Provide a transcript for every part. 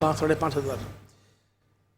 5,500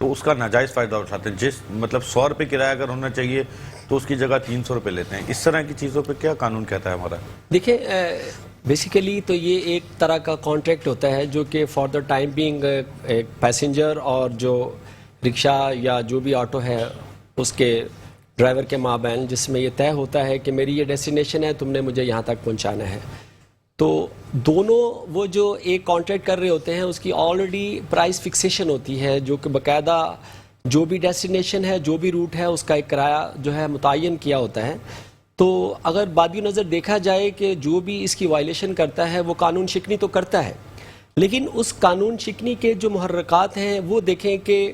تو اس کا ناجائز فائدہ اٹھاتے ہیں. جس مطلب 100 روپے کرایہ اگر ہونا چاہیے تو اس کی جگہ 300 روپے لیتے ہیں. اس طرح کی چیزوں پہ کیا قانون کہتا ہے ہمارا؟ دیکھیں بیسیکلی تو یہ ایک طرح کا کانٹریکٹ ہوتا ہے جو کہ فار دا ٹائم بینگ ایک پیسنجر اور جو رکشہ یا جو بھی آٹو ہے اس کے ڈرائیور کے مابین جس میں یہ طے ہوتا ہے کہ میری یہ ڈیسٹینیشن ہے, تم نے مجھے یہاں تک پہنچانا ہے. تو دونوں وہ جو ایک کانٹریکٹ کر رہے ہوتے ہیں اس کی آلریڈی پرائس فکسیشن ہوتی ہے جو کہ باقاعدہ جو بھی ڈیسٹینیشن ہے جو بھی روٹ ہے اس کا ایک کرایہ جو ہے متعین کیا ہوتا ہے. تو اگر بادی نظر دیکھا جائے کہ جو بھی اس کی وائلیشن کرتا ہے وہ قانون شکنی تو کرتا ہے, لیکن اس قانون شکنی کے جو محرکات ہیں وہ دیکھیں کہ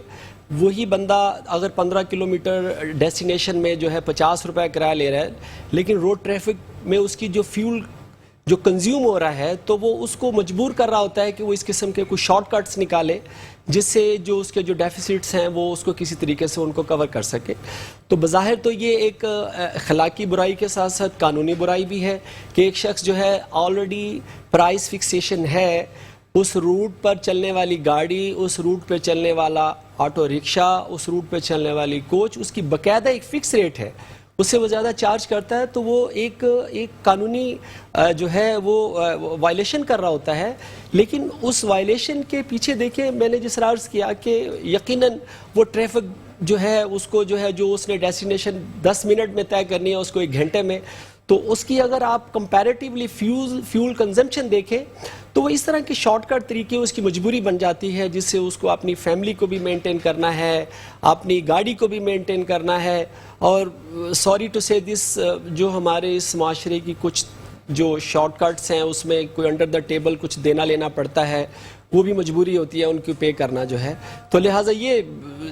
وہی بندہ اگر 15 کلومیٹر ڈیسٹینیشن میں جو ہے 50 روپے کرایہ لے رہا ہے, لیکن روڈ ٹریفک میں اس کی جو فیول جو کنزیوم ہو رہا ہے تو وہ اس کو مجبور کر رہا ہوتا ہے کہ وہ اس قسم کے کچھ شارٹ کٹس نکالے جس سے جو اس کے جو ڈیفیسٹس ہیں وہ اس کو کسی طریقے سے ان کو کور کر سکے. تو بظاہر تو یہ ایک اخلاقی برائی کے ساتھ ساتھ قانونی برائی بھی ہے کہ ایک شخص جو ہے آلریڈی پرائس فکسیشن ہے, اس روٹ پر چلنے والی گاڑی, اس روٹ پہ چلنے والا آٹو رکشہ, اس روٹ پہ چلنے والی کوچ, اس کی باقاعدہ ایک فکس ریٹ ہے, اس سے وہ زیادہ چارج کرتا ہے تو وہ ایک قانونی جو ہے وہ وائلیشن کر رہا ہوتا ہے. لیکن اس وائلیشن کے پیچھے دیکھیں میں نے جس عرض کیا کہ یقیناً وہ ٹریفک جو ہے اس کو جو ہے جو اس نے ڈیسٹینیشن 10 منٹ میں طے کرنی ہے اس کو 1 گھنٹے میں, تو اس کی اگر آپ کمپیریٹیولی فیول کنزمپشن دیکھیں تو وہ اس طرح کے شارٹ کٹ طریقے اس کی مجبوری بن جاتی ہے جس سے اس کو اپنی فیملی کو بھی مینٹین کرنا ہے, اپنی گاڑی کو بھی مینٹین کرنا ہے. اور سوری ٹو سے دس جو ہمارے اس معاشرے کی کچھ جو شارٹ کٹس ہیں اس میں کوئی انڈر دا ٹیبل کچھ دینا لینا پڑتا ہے, وہ بھی مجبوری ہوتی ہے ان کی پے کرنا جو ہے. تو لہٰذا یہ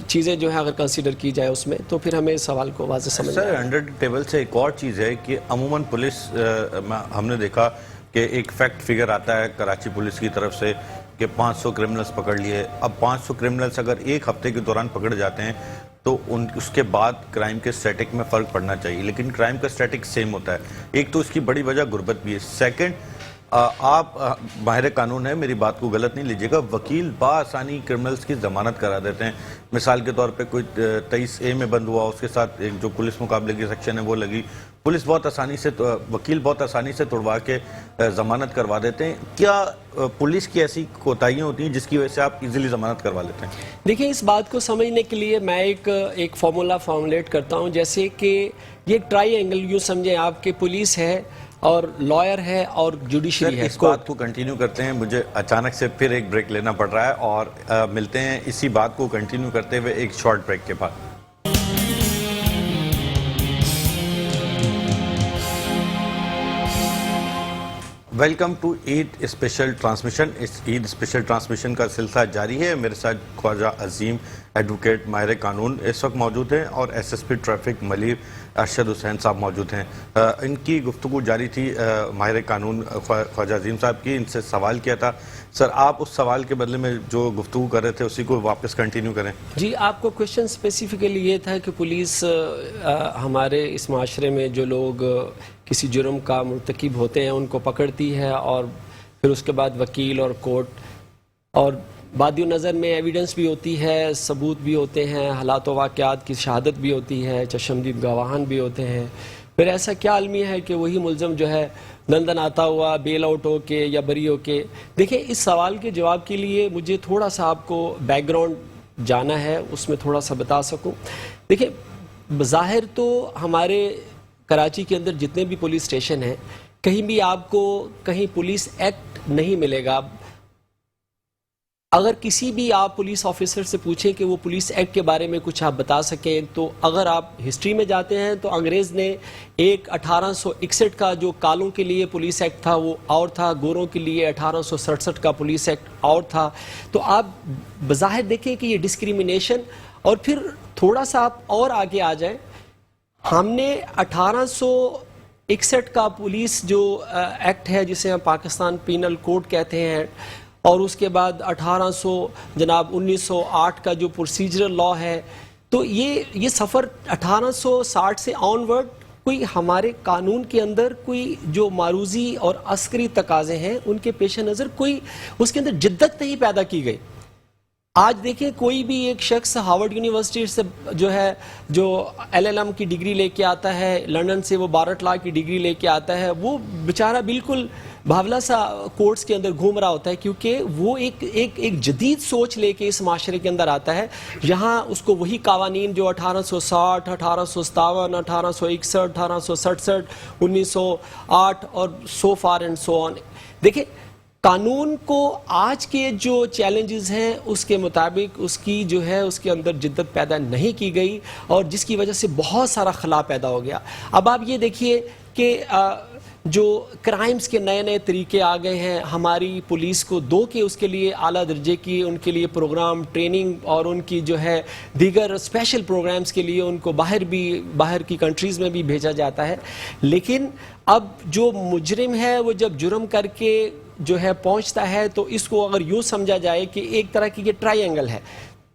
چیزیں جو ہیں اگر کنسیڈر کی جائے اس میں تو پھر ہمیں اس سوال کو واضح سمجھ سر انڈر ٹیبل سے ایک اور چیز ہے کہ عموماً پولیس ہم نے دیکھا کہ ایک فیکٹ فگر آتا ہے کراچی پولیس کی طرف سے کہ 500 کرمنلز پکڑ لیے. اب 500 کرمنلز اگر ایک ہفتے کے دوران پکڑ جاتے ہیں تو اس کے بعد کرائم کے سٹیٹک میں فرق پڑنا چاہیے, لیکن کرائم کا سٹیٹک سیم ہوتا ہے. ایک تو اس کی بڑی وجہ غربت بھی ہے. سیکنڈ, آپ ماہر قانون ہیں, میری بات کو غلط نہیں لیجیے گا, وکیل بآسانی کرمنلز کی ضمانت کرا دیتے ہیں. مثال کے طور پہ کوئی 23A میں بند ہوا, اس کے ساتھ ایک جو پولیس مقابلے کی سیکشن ہے وہ لگی, پولیس بہت آسانی سے وکیل بہت آسانی سے توڑوا کے ضمانت کروا دیتے ہیں. کیا پولیس کی ایسی کوتاہیاں ہوتی ہیں جس کی وجہ سے آپ ایزیلی ضمانت کروا لیتے ہیں؟ دیکھیں اس بات کو سمجھنے کے لیے میں ایک فارمولا فارمولیٹ کرتا ہوں, جیسے کہ یہ ایک ٹرائی اینگل یوں سمجھیں آپ کے پولیس ہے اور لائر ہے اور جوڈیشری ہے. اس بات کو کنٹینیو کرتے ہیں, مجھے اچانک سے پھر ایک بریک لینا پڑ رہا ہے اور ملتے ہیں اسی بات کو کنٹینیو کرتے ہوئے ایک شارٹ بریک کے بعد. Welcome to Eid special transmission. اس عید اسپیشل ٹرانسمیشن کا سلسلہ جاری ہے. میرے ساتھ خواجہ عظیم ایڈوکیٹ ماہر قانون اس وقت موجود ہیں اور SSP ٹریفک ملیر ارشد حسین صاحب موجود ہیں. ان کی گفتگو جاری تھی ماہر قانون خواجہ عظیم صاحب کی. ان سے سوال کیا تھا, سر آپ اس سوال کے بدلے میں جو گفتگو کر رہے تھے اسی کو واپس کنٹینیو کریں. جی, آپ کو کوشچن اسپیسیفکلی یہ تھا کہ پولیس ہمارے اس معاشرے میں جو لوگ کسی جرم کا مرتکب ہوتے ہیں ان کو پکڑتی ہے اور پھر اس کے بعد وکیل اور کورٹ اور بادی نظر میں ایویڈنس بھی ہوتی ہے, ثبوت بھی ہوتے ہیں, حالات و واقعات کی شہادت بھی ہوتی ہے, چشمدید گواہان بھی ہوتے ہیں. پھر ایسا کیا المیہ ہے کہ وہی ملزم جو ہے لندن آتا ہوا بیل آؤٹ ہو کے یا بری ہو کے. دیکھیں اس سوال کے جواب کے لیے مجھے تھوڑا سا آپ کو بیک گراؤنڈ جانا ہے, اس میں تھوڑا سا بتا سکوں. دیکھیں بظاہر تو ہمارے کراچی کے اندر جتنے بھی پولیس اسٹیشن ہیں کہیں بھی آپ کو کہیں پولیس ایکٹ نہیں ملے گا. اگر کسی بھی آپ پولیس آفیسر سے پوچھیں کہ وہ پولیس ایکٹ کے بارے میں کچھ آپ بتا سکیں, تو اگر آپ ہسٹری میں جاتے ہیں تو انگریز نے ایک 1861 کا جو کالوں کے لیے پولیس ایکٹ تھا وہ اور تھا, گوروں کے لیے 1867 کا پولیس ایکٹ اور تھا. تو آپ بظاہر دیکھیں کہ یہ ڈسکریمنیشن. اور پھر تھوڑا سا آپ اور آگے آ جائیں, ہم نے 1861 کا پولیس جو ایکٹ ہے جسے ہم پاکستان پینل کوڈ کہتے ہیں, اور اس کے بعد 1908 کا جو پروسیجرل لا ہے, تو یہ سفر 1860 سے آن ورڈ کوئی ہمارے قانون کے اندر کوئی جو معروضی اور عسکری تقاضے ہیں ان کے پیش نظر کوئی اس کے اندر جدت نہیں پیدا کی گئی. آج دیکھیں کوئی بھی ایک شخص ہارورڈ یونیورسٹی سے جو ہے جو LLM کی ڈگری لے کے آتا ہے, لندن سے وہ بارٹ لا کی ڈگری لے کے آتا ہے, وہ بیچارہ بالکل بھاولا سا کورٹس کے اندر گھوم رہا ہوتا ہے, کیونکہ وہ ایک جدید سوچ لے کے اس معاشرے کے اندر آتا ہے. یہاں اس کو وہی قوانین جو 1860, 1857, 1861, 1867, 1908 اور سو فار اینڈ سو آن. دیکھیں قانون کو آج کے جو چیلنجز ہیں اس کے مطابق اس کی جو ہے اس کے اندر جدت پیدا نہیں کی گئی, اور جس کی وجہ سے بہت سارا خلا پیدا ہو گیا. اب آپ یہ دیکھیے کہ جو کرائمز کے نئے نئے طریقے آ گئے ہیں, ہماری پولیس کو دو کہ اس کے لیے اعلیٰ درجے کی ان کے لیے پروگرام, ٹریننگ اور ان کی جو ہے دیگر اسپیشل پروگرامز کے لیے ان کو باہر کی کنٹریز میں بھی بھیجا جاتا ہے. لیکن اب جو مجرم ہے وہ جب جرم کر کے جو ہے پہنچتا ہے تو اس کو اگر یوں سمجھا جائے کہ ایک طرح کی یہ ٹرائی اینگل ہے,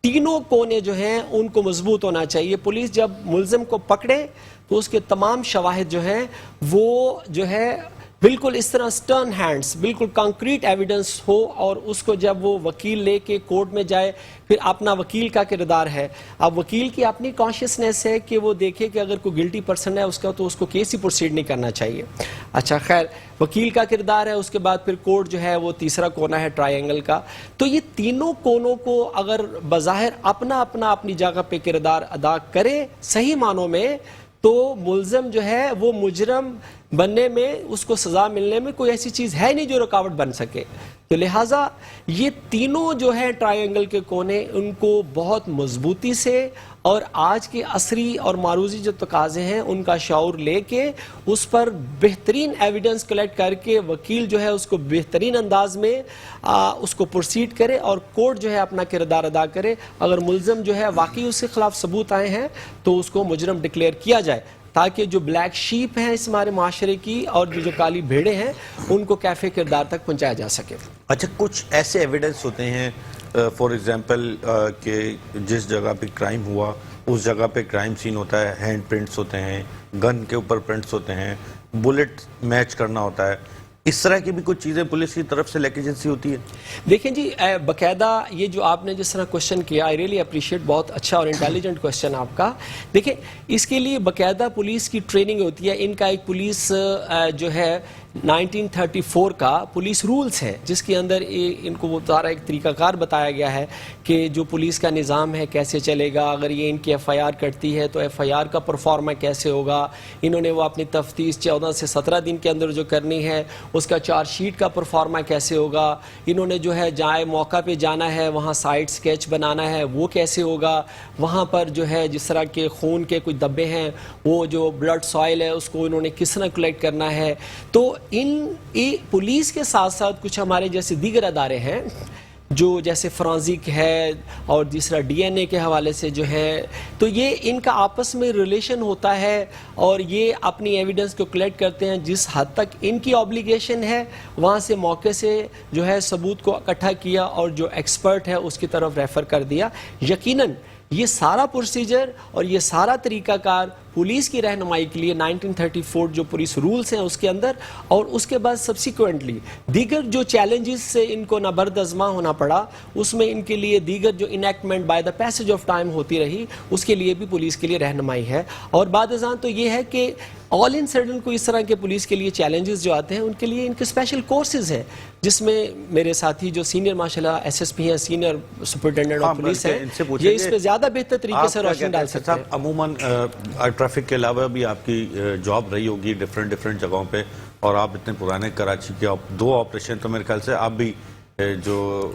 تینوں کونے جو ہیں ان کو مضبوط ہونا چاہیے. پولیس جب ملزم کو پکڑے تو اس کے تمام شواہد جو ہیں وہ جو ہے بالکل اس طرح سٹرن ہینڈز, بالکل کانکریٹ ایویڈنس ہو, اور اس کو جب وہ وکیل لے کے کورٹ میں جائے, پھر اپنا وکیل کا کردار ہے. اب وکیل کی اپنی کانشیسنیس ہے کہ وہ دیکھے کہ اگر کوئی گلٹی پرسن ہے اس کا تو اس کو کیس ہی پروسیڈ نہیں کرنا چاہیے. اچھا خیر, وکیل کا کردار ہے, اس کے بعد پھر کورٹ جو ہے وہ تیسرا کونا ہے ٹرائی اینگل کا. تو یہ تینوں کونوں کو اگر بظاہر اپنی جگہ پہ کردار ادا کرے صحیح معنوں میں, تو ملزم جو ہے وہ مجرم بننے میں, اس کو سزا ملنے میں کوئی ایسی چیز ہے نہیں جو رکاوٹ بن سکے. تو لہٰذا یہ تینوں جو ہے ٹرائی اینگل کے کونے, ان کو بہت مضبوطی سے اور آج کے عصری اور معروضی جو تقاضے ہیں ان کا شعور لے کے اس پر بہترین ایویڈنس کلیکٹ کر کے وکیل جو ہے اس کو بہترین انداز میں اس کو پروسیڈ کرے, اور کورٹ جو ہے اپنا کردار ادا کرے. اگر ملزم جو ہے واقعی اس کے خلاف ثبوت آئے ہیں تو اس کو مجرم ڈکلیئر کیا جائے, تاکہ جو بلیک شیپ ہیں اس ہمارے معاشرے کی اور جو کالی بھیڑیں ہیں ان کو کیفے کردار تک پہنچایا جا سکے. اچھا, کچھ ایسے ایویڈنس ہوتے ہیں فار ایگزامپل کہ جس جگہ پہ کرائم ہوا اس جگہ پہ کرائم سین ہوتا ہے, ہینڈ پرنٹس ہوتے ہیں, گن کے اوپر پرنٹس ہوتے ہیں, بلٹ میچ کرنا ہوتا ہے, اس طرح کی بھی کچھ چیزیں پولیس کی طرف سے لیکیجنسی ہوتی ہے؟ دیکھیں جی, باقاعدہ یہ جو آپ نے جس طرح کوشچن کیا, آئی ریئلی اپریشیٹ, بہت اچھا اور انٹیلیجنٹ کوشچن آپ کا. دیکھیں اس کے لیے باقاعدہ پولیس کی ٹریننگ ہوتی ہے. ان کا ایک پولیس جو ہے 1934 کا پولیس رولز ہے, جس کے اندر ان کو وہ سارا ایک طریقہ کار بتایا گیا ہے کہ جو پولیس کا نظام ہے کیسے چلے گا, اگر یہ ان کی FIR کرتی ہے تو FIR کا پرفارما کیسے ہوگا, انہوں نے وہ اپنی تفتیش 14 سے 17 دن کے اندر جو کرنی ہے اس کا چارج شیٹ کا پرفارما کیسے ہوگا, انہوں نے جو ہے جائے موقع پہ جانا ہے وہاں سائٹ سکیچ بنانا ہے وہ کیسے ہوگا, وہاں پر جو ہے جس طرح کے خون کے کچھ دبے ہیں وہ جو بلڈ سوائل ہے اس کو انہوں نے کس طرح کلیکٹ کرنا ہے. تو ان پولیس کے ساتھ ساتھ کچھ ہمارے جیسے دیگر ادارے ہیں جو جیسے فرانزک ہے اور دوسرا DNA کے حوالے سے جو ہے, تو یہ ان کا آپس میں ریلیشن ہوتا ہے اور یہ اپنی ایویڈنس کو کلیکٹ کرتے ہیں. جس حد تک ان کی آبلیگیشن ہے وہاں سے موقع سے جو ہے ثبوت کو اکٹھا کیا اور جو ایکسپرٹ ہے اس کی طرف ریفر کر دیا. یقیناً یہ سارا پروسیجر اور یہ سارا طریقہ کار پولیس کی رہنمائی کے لیے 1934 جو پولیس رولز ہیں اس کے اندر, اور اس کے بعد سبسیکوینٹلی دیگر جو چیلنجز سے ان کو نبرد ازما ہونا پڑا اس میں ان کے لیے دیگر جو enactment by the passage of time ہوتی رہی اس کے لیے بھی پولیس کے لیے رہنمائی ہے. اور بعد ازاں تو یہ ہے کہ آل ان سڈن کو اس طرح کے پولیس کے لیے چیلنجز جو آتے ہیں ان کے لیے ان کے اسپیشل کورسز ہیں, جس میں میرے ساتھی جو سینئر ماشاءاللہ SSP ہیں, سینئر سپرنٹینڈنٹ آف پولیس ہیں, یہ اس پہ زیادہ بہتر طریقے سے روشنی ڈال سکتے ہیں. عموماً ٹریفک کے علاوہ بھی آپ کی جاب رہی ہوگی ڈفرینٹ جگہوں پہ, اور آپ اتنے پرانے کراچی کے 2 آپریشن, تو میرے خیال سے آپ بھی جو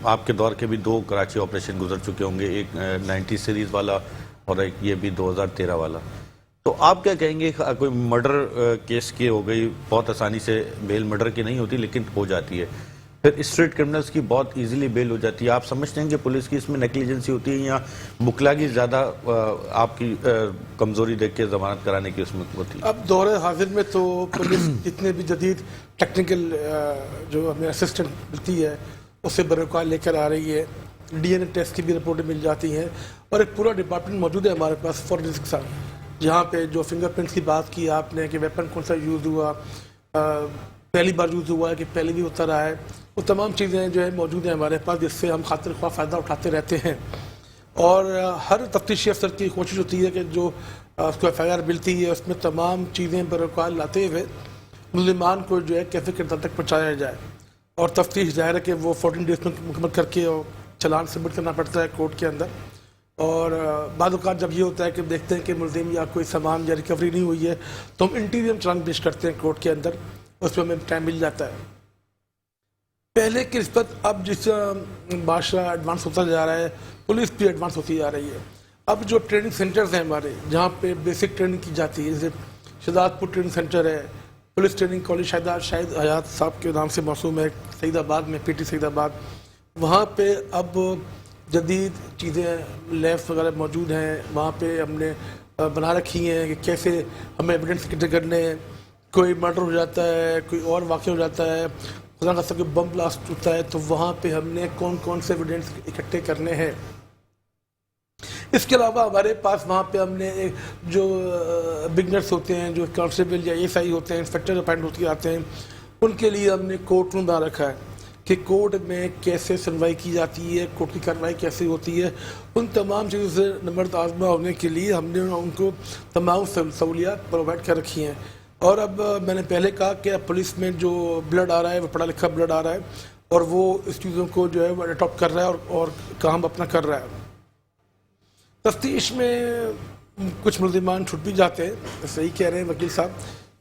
آپ کے دور کے بھی 2 کراچی آپریشن گزر چکے ہوں گے, ایک 90 سیریز والا اور ایک یہ بھی 2013 والا. تو آپ کیا کہیں گے, کوئی مرڈر کیس کی ہو گئی, بہت آسانی سے بیل مرڈر کی نہیں ہوتی لیکن ہو جاتی ہے, پھر اسٹریٹ کرمنلز کی بہت ایزیلی بیل ہو جاتی ہے, آپ سمجھتے ہیں کہ پولیس کی اس میں نیگلیجنسی ہوتی ہے یا مکلاگی زیادہ آپ کی کمزوری دیکھ کے ضمانت کرانے کی اس میں ہوتی ہے؟ اب دور حاضر میں تو پولیس جتنے بھی جدید ٹیکنیکل جو ہمیں اسسٹنٹ ملتی ہے اسے بروقار لے کر آ رہی ہے, DNA ٹیسٹ کی بھی رپورٹیں مل جاتی ہیں, اور ایک پورا ڈپارٹمنٹ موجود ہے ہمارے پاس فورینسک کا, جہاں پہ جو فنگر پرنٹس کی بات کی آپ نے کہ ویپن کون سا یوز ہوا, پہلی بار یوز ہوا ہے کہ پہلے بھی ہوتا رہا ہے, وہ تمام چیزیں جو ہے موجود ہیں ہمارے پاس، جس سے ہم خاطر خواہ فائدہ اٹھاتے رہتے ہیں. اور ہر تفتیشی افسر کی کوشش ہوتی ہے کہ جو اس کو FIR ملتی ہے اس میں تمام چیزیں بروقار لاتے ہوئے ملزمان کو جو ہے کیفی کردار تک پہنچایا جائے. اور تفتیش ظاہر ہے کہ وہ 14 ڈیز میں مکمل کر کے اور چلان سبمٹ کرنا پڑتا ہے کورٹ کے اندر. اور بعض اوقات جب یہ ہوتا ہے کہ دیکھتے ہیں کہ ملزم یا کوئی سامان یا ریکوری نہیں ہوئی ہے تو ہم انٹیریم چلان پیش کرتے ہیں کورٹ کے اندر، اس میں ہمیں ٹائم مل جاتا ہے. پہلے کی نسبت اب جس معاشرہ ایڈوانس ہوتا جا رہا ہے، پولیس بھی ایڈوانس ہوتی جا رہی ہے. اب جو ٹریننگ سینٹرز ہیں ہمارے جہاں پہ بیسک ٹریننگ کی جاتی ہے، جیسے شہزاد پور ٹریننگ سینٹر ہے، پولیس ٹریننگ کالج شاہد حیات صاحب کے نام سے موسوم ہے سعید آباد میں، PT سعید آباد، وہاں پہ اب جدید چیزیں لیبس وغیرہ موجود ہیں. وہاں پہ ہم نے بنا رکھی ہیں کہ کیسے ہمیں ایویڈنس اکٹھے کرنے ہیں. کوئی مرڈر ہو جاتا ہے، کوئی اور واقعہ ہو جاتا ہے، خدا نخواستہ کوئی بم بلاسٹ ہوتا ہے، تو وہاں پہ ہم نے کون کون سے ایویڈنس اکٹھے کرنے ہیں. اس کے علاوہ ہمارے پاس وہاں پہ ہم نے جو بگنرس ہوتے ہیں، جو کانسٹیبل یا SI ہوتے ہیں، انسپیکٹر اپائنٹ ہوتے آتے ہیں، ان کے لیے ہم نے کورٹ روم بنا رکھا ہے کہ کورٹ میں کیسے سنوائی کی جاتی ہے، کورٹ کی کارروائی کیسے ہوتی ہے. ان تمام چیزوں سے نمبرد آزما ہونے کے لیے ہم نے ان کو تمام سہولیات پرووائڈ کر رکھی ہیں. اور اب میں نے پہلے کہا کہ اب پولیس میں جو بلڈ آ رہا ہے وہ پڑھا لکھا بلڈ آ رہا ہے اور وہ اس چیزوں کو جو ہے وہ اڈاپٹ کر رہا ہے اور کام اپنا کر رہا ہے. تفتیش میں کچھ ملزمان چھٹ بھی جاتے ہیں، صحیح کہہ رہے ہیں وکیل صاحب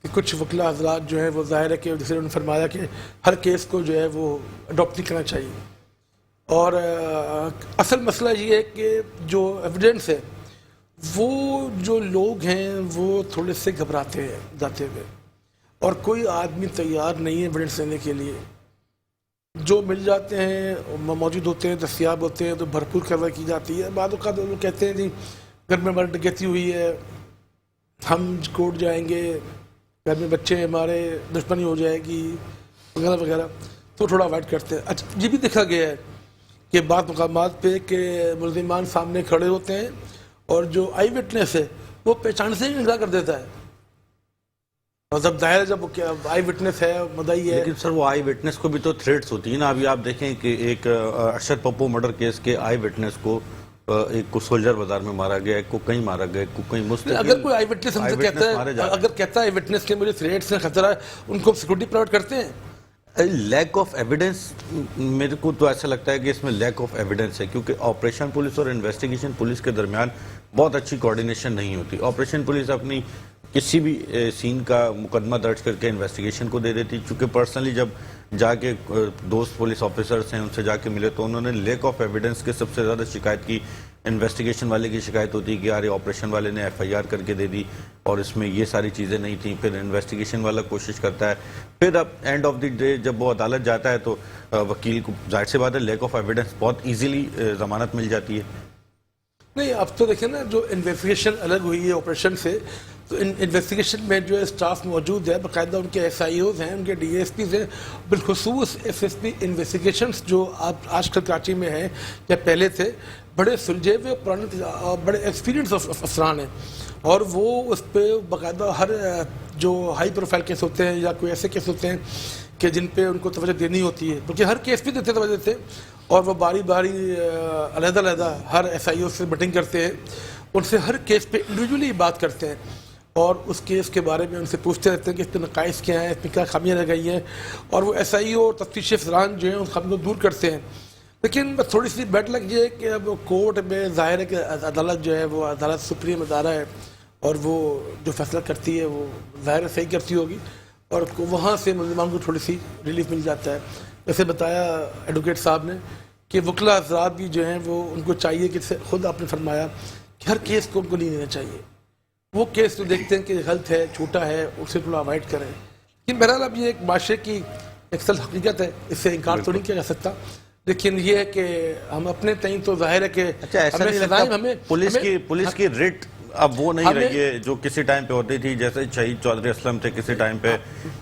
کہ کچھ وکلا حضرات جو ہیں وہ ظاہر ہے کہ جیسے انہوں نے فرمایا کہ ہر کیس کو جو ہے وہ اڈاپٹ نہیں کرنا چاہیے. اور اصل مسئلہ یہ ہے کہ جو ایویڈنس ہے وہ جو لوگ ہیں وہ تھوڑے سے گھبراتے ہیں جاتے ہوئے، اور کوئی آدمی تیار نہیں ہے ایویڈنس لینے کے لیے. جو مل جاتے ہیں موجود ہوتے ہیں، دستیاب ہوتے ہیں تو بھرپور کارروائی کی جاتی ہے. بعض اوقات لوگ کہتے ہیں جی گھر میں ہماری ڈکیتی ہوئی ہے، ہم کورٹ جائیں گے، گھر میں بچے ہمارے، دشمنی ہو جائے گی وغیرہ وغیرہ، تو تھوڑا اوائڈ کرتے ہیں. اچھا، یہ بھی دیکھا گیا ہے کہ بعض مقامات پہ کہ ملزمان سامنے کھڑے ہوتے ہیں اور جو آئی وٹنس ہے وہ پہچان سے ہی انکار کر دیتا ہے. اور جب ظاہر ہے جب وہ آئی وٹنس ہے، مدعی ہے. لیکن سر وہ آئی وٹنس کو بھی تو تھریٹس ہوتی ہیں نا. ابھی آپ دیکھیں کہ ایک ارشد پپو مرڈر کیس کے آئی وٹنس کو ایک کو سولجر بازار میں مارا گیا، ایک کو کہیں مارا گیا، ایک کو کہیں مستقل. اگر کوئی آئی وٹنس ہم سے کہتا ہے، اگر کہتا ہے آئی وٹنس کے مجھے تھریٹس ہیں، خطرہ ہے، ان کو سیکورٹی پرووائڈ کرتے ہیں. لیک آف ایویڈنس، میرے کو تو ایسا لگتا ہے کہ اس میں لیک آف ایویڈنس ہے، کیونکہ آپریشن پولیس اور انویسٹیگیشن پولیس کے درمیان بہت اچھی کوارڈینیشن نہیں ہوتی. آپریشن پولیس اپنی کسی بھی سین کا مقدمہ درج کر کے انویسٹیگیشن کو دے دیتی. چونکہ پرسنلی جب جا کے دوست پولیس آفیسرز ہیں ان سے جا کے ملے تو انہوں نے لیک آف ایویڈنس کے سب سے زیادہ شکایت کی. انویسٹیگیشن والے کی شکایت ہوتی ہے کہ یار آپریشن والے نے FIR کر کے دے دی اور اس میں یہ ساری چیزیں نہیں تھیں. پھر انویسٹیگیشن والا کوشش کرتا ہے، پھر اب اینڈ آف دی ڈے جب وہ عدالت جاتا ہے تو وکیل کو ظاہر سی بات ہے لیک آف ایویڈنس بہت ایزیلی ضمانت مل جاتی ہے. نہیں، اب تو دیکھیں نا، جو انویسٹیگیشن الگ ہوئی ہے آپریشن سے، تو انویسٹیگیشن میں جو اسٹاف موجود ہے، باقاعدہ ان کے SIOs ہیں، ان کے DSPs ہیں، بالخصوص SSP انویسٹیگیشنز جو آج کل کراچی میں ہیں یا پہلے تھے، بڑے سلجھے ہوئے پرانے بڑے ایکسپیرینس افسران ہیں. اور وہ اس پہ باقاعدہ ہر جو ہائی پروفائل کیس ہوتے ہیں یا کوئی ایسے کیس ہوتے ہیں کہ جن پہ ان کو توجہ دینی ہوتی ہے، بلکہ ہر کیس پہ دیتے توجہ دیتے ہیں، اور وہ باری باری علیحدہ علیحدہ ہر SIO سے میٹنگ کرتے ہیں، ان سے ہر کیس پہ انڈیویجولی بات کرتے ہیں اور اس کیس کے بارے میں ان سے پوچھتے رہتے ہیں کہ اس پہ نقائص کیا ہیں، اس میں کیا خامیاں رہ گئی ہیں، اور وہ SIO اور تفتیشی افسران جو ہیں ان خامیوں کو دور کرتے ہیں. لیکن بس تھوڑی سی بیڈ لگ یہ ہے کہ اب کورٹ میں ظاہر ہے کہ عدالت جو ہے وہ عدالت سپریم ادارہ ہے اور وہ جو فیصلہ کرتی ہے وہ ظاہر ہے صحیح کرتی ہوگی، اور وہاں سے ملزمان کو تھوڑی سی ریلیف مل جاتا ہے. جیسے بتایا ایڈوکیٹ صاحب نے کہ وکلا حضرات بھی جو ہیں وہ ان کو چاہیے کہ خود آپ نے فرمایا کہ ہر کیس کو ان کو نہیں لینا چاہیے. وہ کیس جو دیکھتے ہیں کہ غلط ہے، چھوٹا ہے، اسے تھوڑا اوائڈ کریں. لیکن بہرحال اب یہ ایک معاشرے کی اکثر حقیقت ہے، اس سے انکار تو نہیں کیا جا سکتا. لیکن یہ ہے کہ ہم اپنے تئیں تو ظاہر ہے کہ اچھا ایسا نہیں لگتا پولیس کی ریٹ اب وہ نہیں رہی ہے جو کسی ٹائم پہ ہوتی تھی. جیسے شہید چودھری اسلم تھے، کسی ٹائم پہ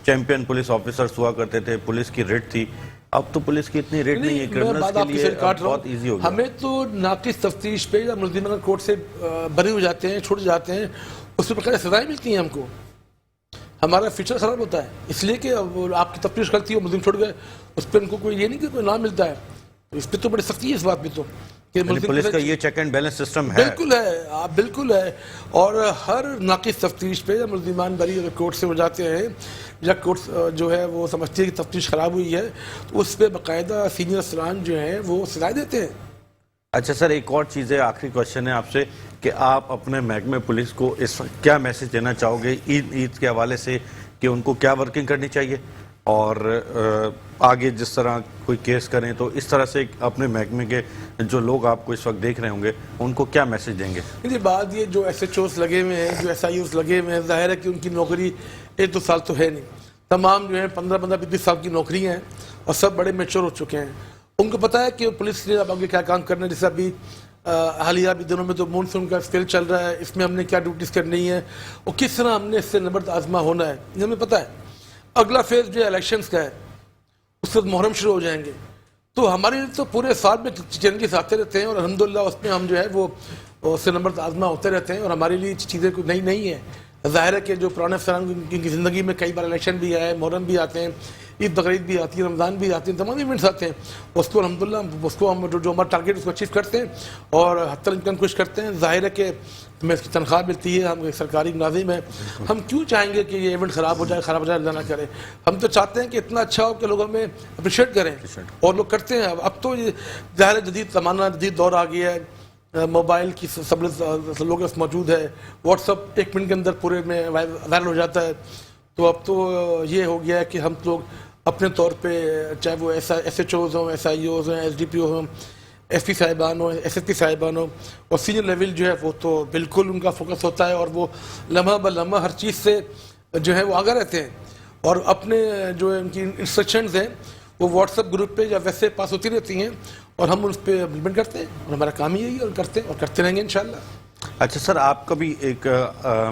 چیمپئن پولیس آفیسرز ہوا کرتے تھے، پولیس کی ریٹ تھی. اب تو پولیس کی اتنی ریٹ نہیں ہے، کرمنلز کے لیے بہت ایزی ہو گیا. ہمیں تو ناقص تفتیش پہ یا ملزمان کورٹ سے بری ہو جاتے ہیں، چھوٹ جاتے ہیں، اس پہ بقایا سزائیں ملتی ہیں ہم کو. ہمارا فیوچر خراب ہوتا ہے، اس لیے کہ آپ کی تفتیش غلطی ہو، ملزم چھوڑ گئے، اس پہ ان کو کوئی یہ نہیں کہ کوئی نام ملتا ہے، اس پہ تو بڑی سختی ہے اس بات پہ تو کہ پولیس کا یہ چیک اینڈ بیلنس سسٹم ہے. بالکل ہے، بالکل ہے. اور ہر ناقص تفتیش پہ جب ملزمان بری اگر کورٹ سے ہو جاتے ہیں یا کورٹ جو ہے وہ سمجھتی ہے کہ تفتیش خراب ہوئی ہے تو اس پہ باقاعدہ سینئر افسران جو ہیں وہ سزائیں دیتے ہیں. اچھا سر، ایک اور چیز ہے، آخری کوشچن ہے آپ سے کہ آپ اپنے محکمہ پولیس کو اس وقت کیا میسج دینا چاہو گے عید کے حوالے سے کہ ان کو کیا ورکنگ کرنی چاہیے اور آگے جس طرح کوئی کیس کریں تو اس طرح سے اپنے محکمے کے جو لوگ آپ کو اس وقت دیکھ رہے ہوں گے ان کو کیا میسج دیں گے؟ یہ بات یہ جو ایس ایچ اوز لگے ہوئے ہیں، جو ایس آئی اوز لگے ہوئے ہیں، ظاہر ہے کہ ان کی نوکری 1-2 سال تو ہے نہیں، تمام جو ہیں 15-20 سال کی نوکری ہیں اور سب بڑے میچور ہو چکے ہیں. ان کو پتہ ہے کہ پولیس نے اب آگے کیا کام کرنا ہے. جیسے ابھی حالیہ بھی دنوں میں تو مونسون کا اسپیل چل رہا ہے، اس میں ہم نے کیا ڈیوٹیز کرنی ہے اور کس طرح ہم نے اس سے نبرد آزما ہونا ہے، یہ ہمیں پتہ ہے. اگلا فیز جو ہے الیکشنز کا ہے، اس وقت محرم شروع ہو جائیں گے، تو ہمارے لیے تو پورے سال میں چیلنجز آتے رہتے ہیں اور الحمدللہ اس میں ہم جو ہے وہ اس سے نبرد آزما ہوتے رہتے ہیں اور ہمارے لیے چیزیں کوئی نئی نہیں ہیں. ظاہر ہے کہ جو پرانے افسران کی زندگی میں کئی بار الیکشن بھی آئے، محرم بھی آتے ہیں، عید بقرعید بھی آتی ہے، رمضان بھی آتے ہیں، تمام ایونٹس آتے ہیں. اس کو الحمدللہ اس کو ہم جو ہمارا ٹارگیٹ اس کو اچیو کرتے ہیں اور حتی الامکان کوشش کرتے ہیں. ظاہر ہے کہ ہمیں اس کی تنخواہ ملتی ہے، ہم ایک سرکاری ملازم ہیں، ہم کیوں چاہیں گے کہ یہ ایونٹ خراب ہو جائے اللہ نہ کرے. ہم تو چاہتے ہیں کہ اتنا اچھا ہو کہ لوگ ہمیں اپریشیٹ کریں اور لوگ کرتے ہیں. اب تو ظاہر ہے جدید زمانہ، جدید دور آ گیا ہے، موبائل کی سہولت لوگوں کے پاس موجود ہے، واٹس اپ 1 منٹ کے اندر پورے میں وائرل ہو جاتا ہے. تو اب تو یہ ہو گیا ہے کہ ہم لوگ اپنے طور پہ چاہے وہ ایس ایچ اوز ہوں، ایس آئی اوز ہوں، ایس ڈی پی او ہوں، ایس پی صاحبان ہوں، ایس ایس پی صاحبان ہوں، اور سینئر لیول جو ہے وہ تو بالکل ان کا فوکس ہوتا ہے اور وہ لمحہ بلمحہ ہر چیز سے جو ہے وہ آگاہ رہتے ہیں اور اپنے جو ان کی انسٹرکشنز ہیں وہ واٹس ایپ گروپ پہ یا ویسے پاس ہوتی رہتی ہیں اور ہم اس پہ امپلیمنٹ کرتے ہیں اور ہمارا کام یہی ہے اور کرتے ہیں اور کرتے رہیں گے انشاءاللہ. اچھا سر، آپ کا بھی ایک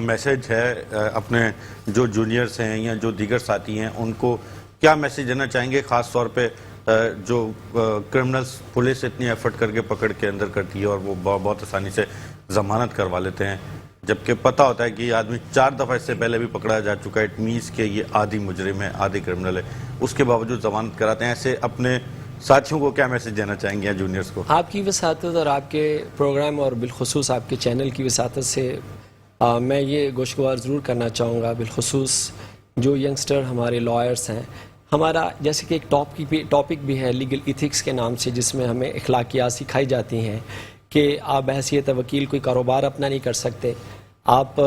میسج ہے اپنے جو جونیئرس ہیں یا جو دیگر ساتھی ہیں ان کو کیا میسج دینا چاہیں گے، خاص طور پہ جو کرمنلز پولیس اتنی ایفرٹ کر کے پکڑ کے اندر کرتی ہے اور وہ بہت آسانی سے ضمانت کروا لیتے ہیں جبکہ پتہ ہوتا ہے کہ یہ آدمی 4 دفعہ اس سے پہلے بھی پکڑا جا چکا ہے، اٹ مینس کہ یہ آدھی مجرم ہے، آدھی کرمنل ہے، اس کے باوجود ضمانت کراتے ہیں. ایسے اپنے ساتھیوں کو کیا میسج دینا چاہیں گے یا جونیئرز کو؟ آپ کی وساطت اور آپ کے پروگرام اور بالخصوص آپ کے چینل کی وساطت سے میں یہ گوشگوار ضرور کرنا چاہوں گا، بالخصوص جو ینگسٹر ہمارے لائرس ہیں. ہمارا جیسے کہ ایک ٹاپک بھی ہے لیگل ایتھکس کے نام سے، جس میں ہمیں اخلاقیات سکھائی جاتی ہیں کہ آپ بحیثیت وکیل کوئی کاروبار اپنا نہیں کر سکتے، آپ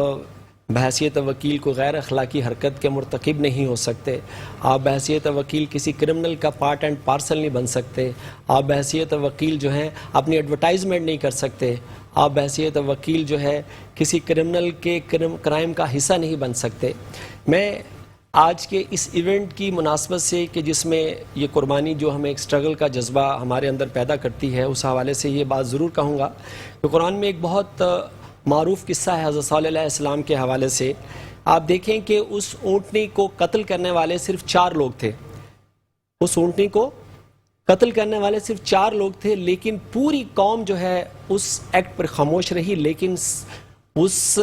بحیثیت وکیل کو غیر اخلاقی حرکت کے مرتکب نہیں ہو سکتے، آپ بحیثیت وکیل کسی کرمنل کا پارٹ اینڈ پارسل نہیں بن سکتے، آپ بحیثیت وکیل جو ہیں اپنی ایڈورٹائزمنٹ نہیں کر سکتے، آپ بحیثیت وکیل جو ہے کسی کرمنل کے کرائم کا حصہ نہیں بن سکتے. میں آج کے اس ایونٹ کی مناسبت سے کہ جس میں یہ قربانی جو ہمیں ایک سٹرگل کا جذبہ ہمارے اندر پیدا کرتی ہے، اس حوالے سے یہ بات ضرور کہوں گا کہ قرآن میں ایک بہت معروف قصہ ہے حضرت صالح علیہ السلام کے حوالے سے. آپ دیکھیں کہ اس اونٹنی کو قتل کرنے والے صرف 4 لوگ تھے، اس اونٹنی کو قتل کرنے والے صرف 4 لوگ تھے، لیکن پوری قوم جو ہے اس ایکٹ پر خاموش رہی، لیکن اس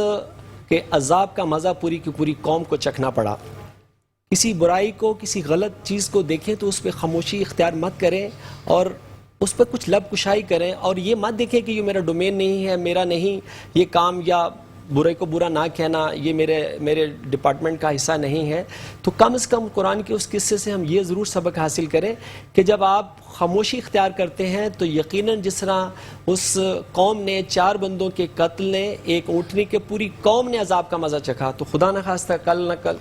کے عذاب کا مزہ پوری کی پوری قوم کو چکھنا پڑا. کسی برائی کو، کسی غلط چیز کو دیکھیں تو اس پہ خاموشی اختیار مت کریں اور اس پر کچھ لب کشائی کریں اور یہ مت دیکھیں کہ یہ میرا ڈومین نہیں ہے، میرا نہیں یہ کام، یا برے کو برا نہ کہنا یہ میرے ڈپارٹمنٹ کا حصہ نہیں ہے. تو کم از کم قرآن کے اس قصے سے ہم یہ ضرور سبق حاصل کریں کہ جب آپ خاموشی اختیار کرتے ہیں تو یقیناً جس طرح اس قوم نے 4 بندوں کے قتل نے ایک اونٹنی کے پوری قوم نے عذاب کا مزہ چکھا، تو خدا نہ خواستہ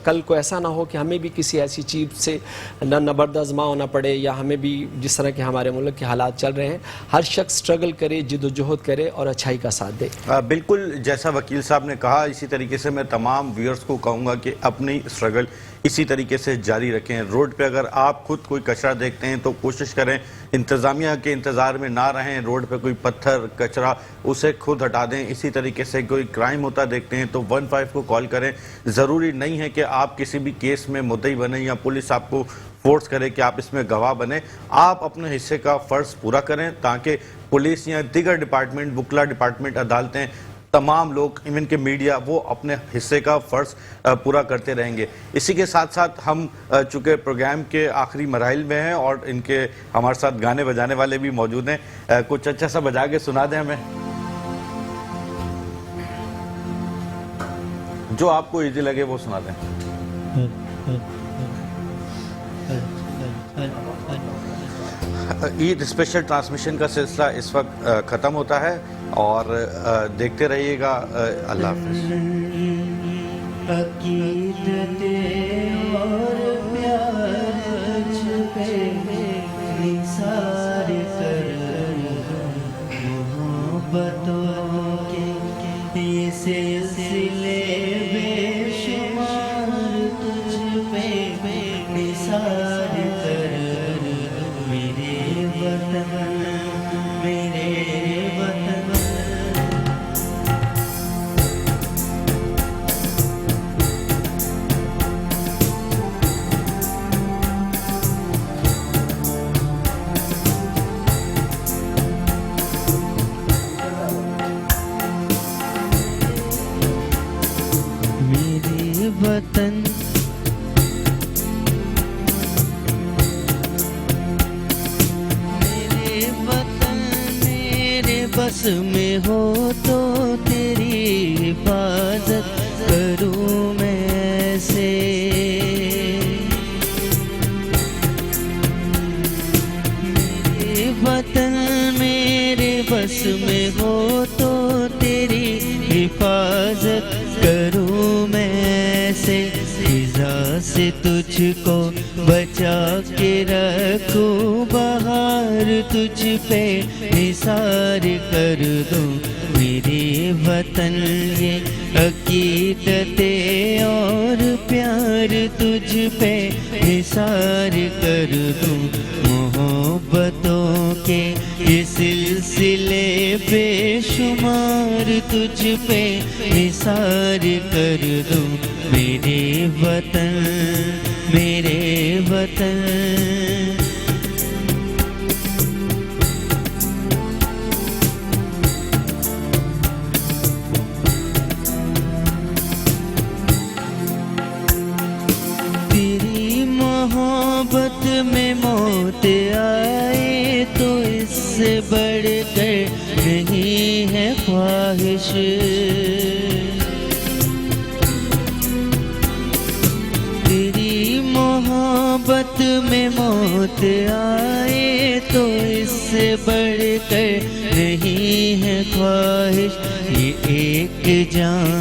کل کو ایسا نہ ہو کہ ہمیں بھی کسی ایسی چیز سے نبرد آزما ہونا پڑے، یا ہمیں بھی جس طرح کے ہمارے ملک کے حالات چل رہے ہیں ہر شخص سٹرگل کرے، جد و جہد کرے اور اچھائی کا ساتھ دے. بالکل جیسا وکیل صاحب نے کہا، اسی طریقے سے میں تمام ویورز کو کہوں گا کہ اپنی سٹرگل اسی طریقے سے جاری رکھیں. روڈ پہ اگر آپ خود کوئی کچرا دیکھتے ہیں تو کوشش کریں انتظامیہ کے انتظار میں نہ رہیں، روڈ پہ کوئی پتھر کچرا اسے خود ہٹا دیں. اسی طریقے سے کوئی کرائم ہوتا دیکھتے ہیں تو 15 کو کال کریں. ضروری نہیں ہے کہ آپ کسی بھی کیس میں مدعی بنیں یا پولیس آپ کو فورس کرے کہ آپ اس میں گواہ بنیں. آپ اپنے حصے کا فرض پورا کریں تاکہ پولیس یا دیگر ڈپارٹمنٹ، وکلا ڈپارٹمنٹ، عدالتیں تمام لوگ ایون کہ میڈیا وہ اپنے حصے کا فرض پورا کرتے رہیں گے. اسی کے ساتھ ساتھ ہم چونکہ پروگرام کے آخری مراحل میں ہیں اور ان کے ہمارے ساتھ گانے بجانے والے بھی موجود ہیں, کچھ اچھا سا بجا کے سنا دیں ہمیں جو آپ کو ایزی لگے وہ سنا دیں. عید اسپیشل ٹرانسمیشن کا سلسلہ اس وقت ختم ہوتا ہے اور دیکھتے رہیے گا. اللہ حافظ. عقیدت اور پیار چھپے نثار کر محبتوں کے یہ سلسلے بے شمار تجھ پہ نثار کر میرے وطن میرے وطن. میرے وطن میرے وطن میرے بس میں ہو تو تیری حفاظت کروں میں ایسے. میرے وطن میرے بس میں ہو تو تیری حفاظت کروں میں ایسے. فضا سے تجھ کو بچا کے رکھوں بہار تجھ پہ نثار کر دوں. میرے وطن یہ عقیدت اور پیار تجھ پہ نثار کر دوں. محبتوں کے یہ سلسلے بے شمار تجھ پہ نثار کر دوں. میرے وطن میرے وطن. تیری محبت میں موت آئے تو اس سے بڑھ کر نہیں ہے خواہش. تیری محبت میں موت آئے تو اس سے بڑھ کر نہیں ہے خواہش. یہ ایک جان